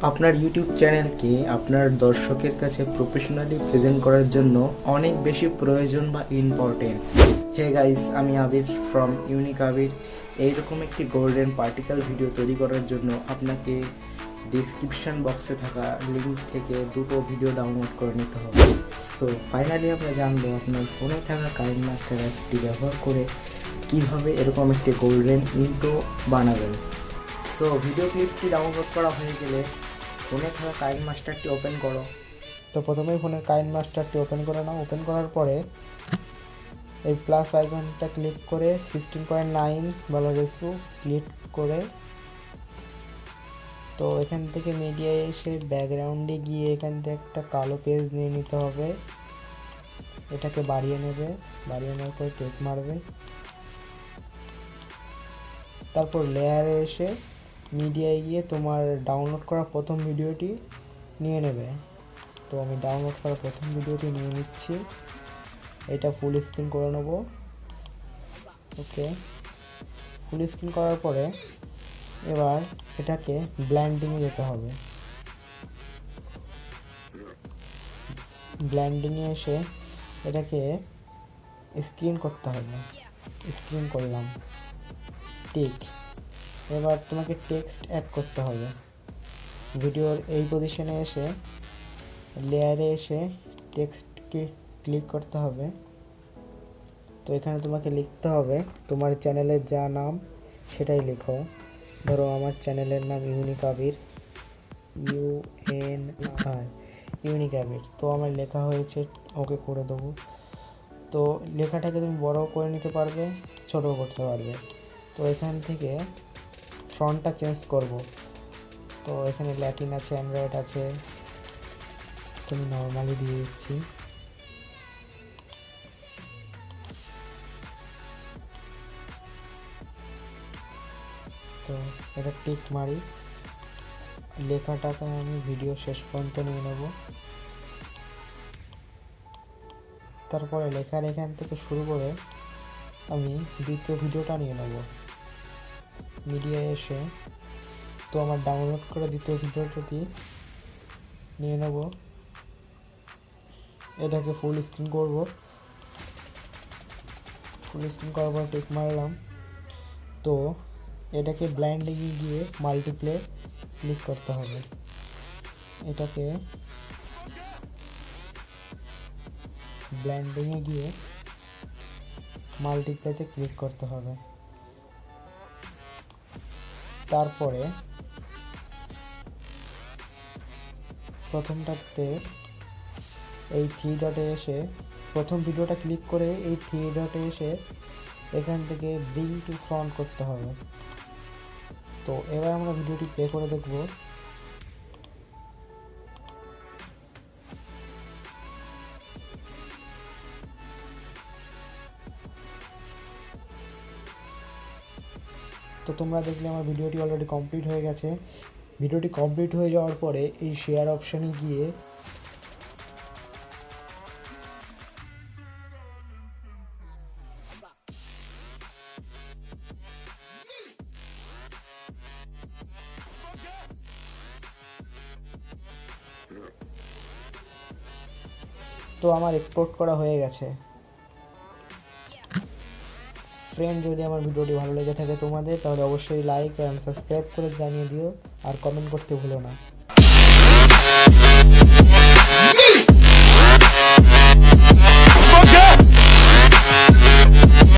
আপনার ইউটিউব চ্যানেলকে আপনার দর্শকের কাছে প্রফেশনালি প্রেজেন্ট করার জন্য অনেক বেশি প্রয়োজন বা ইম্পর্টেন্ট। হে গাইস, আমি আবির ফ্রম ইউনিক আবির। এইরকম একটি গোল্ডেন পার্টিকেল ভিডিও তৈরি করার জন্য আপনাকে ডিসক্রিপশন বক্সে থাকা লিঙ্ক থেকে দুটো ভিডিও ডাউনলোড করে নিতে হবে। সো ফাইনালি আমরা জানবো আপনার ফোনে থাকা কাইনমাস্টার অ্যাপটি ব্যবহার করে কিভাবে এরকম একটি গোল্ডেন ইন্ট্রো বানাবেন। সো ভিডিও ক্লিপটি ডাউনলোড করা হয়ে গেলে ফোনে থাকা কাইনমাস্টারটি ওপেন করো। তো প্রথমেই ফোনের কাইনমাস্টারটি ওপেন করে নাও। ওপেন করার পরে এই প্লাস আইকনটা ক্লিক করে 16.9 ভ্যালুরেসু ক্লিক করে তো এখান থেকে মিডিয়ায় এসে ব্যাকগ্রাউন্ডে গিয়ে এখান থেকে একটা কালো পেজ নিয়ে নিতে হবে। এটাকে বাড়িয়ে নেবে, বাড়িয়ে নেওয়ার পরে টেক মারবে। তারপর লেয়ারে এসে মিডিয়ায় গিয়ে তোমার ডাউনলোড করা প্রথম ভিডিওটি নিয়ে নেবে। তো আমি ডাউনলোড করা প্রথম ভিডিওটি নিয়ে নিচ্ছি। এটা ফুল স্ক্রিন করে নেব। ওকে, ফুল স্ক্রিন করার পরে এবার এটাকে ব্ল্যান্ডিংয়ে যেতে হবে। ব্ল্যান্ডিংয়ে এসে এটাকে স্ক্রিন করতে হবে। স্ক্রিন করলাম, ঠিক। এবার তোমাকে টেক্সট অ্যাড করতে হবে। ভিডিওর এই পজিশনে এসে লেয়ারে এসে টেক্সটকে ক্লিক করতে হবে। তো এখানে তোমাকে লিখতে হবে তোমার চ্যানেলের যা নাম সেটাই লেখো। ধরো আমার চ্যানেলের নাম ইউনিক আবির, ইউনিক আবির। তো আমার লেখা হয়েছে, ওকে করে দেবো। তো লেখাটাকে তুমি বড় করে নিতে পারবে, ছোটও করতে পারবে। তো এখান থেকে ফন্টটা চেঞ্জ করব। তো এখানে ল্যাটিন আছে, অ্যান্ড্রয়েড আছে, তুমি নর্মালি দিয়ে দিচ্ছি। তো এটা টিক মারি। লেখাটাকে আমি ভিডিও শেষ পর্যন্ত নিয়ে নেব। তারপরে লেখার এখান থেকে শুরু করে আমি দ্বিতীয় ভিডিওটা নিয়ে নেব। মিডিয়ায় এসে তো আমার ডাউনলোড করে দ্বিতীয় ভিডিওটি নিয়ে নেব। এটাকে ফুল স্ক্রিন করব। ফুল স্ক্রিন করার পর টিক মারলাম। তো এটাকে ব্লাইন্ডিংয়ে গিয়ে মাল্টিপ্লে ক্লিক করতে হবে। এটাকে ব্লেন্ডিংয়ে গিয়ে মাল্টিপ্লেতে ক্লিক করতে হবে। তারপরে প্রথমটাতে এই থ্রি ডটে এসে প্রথম ভিডিওটা ক্লিক করে এই থ্রি ডটে এসে এখান থেকে ব্রিং টু ফ্রন্ট করতে হবে। তো এবার আমরা ভিডিওটি প্লে করে দেখব। তো তোমরা দেখলে আমার ভিডিওটি অলরেডি কমপ্লিট হয়ে গেছে। ভিডিওটি কমপ্লিট হয়ে যাওয়ার পরে এই শেয়ার অপশানে গিয়ে তো আমার এক্সপোর্ট করা হয়ে গেছে। ফ্রেন্ড, যদি আমার ভিডিওটি ভালো লেগে থাকে তোমাদের, তাহলে অবশ্যই লাইক এবং সাবস্ক্রাইব করে জানিয়ে দিও, আর কমেন্ট করতে ভুলো না।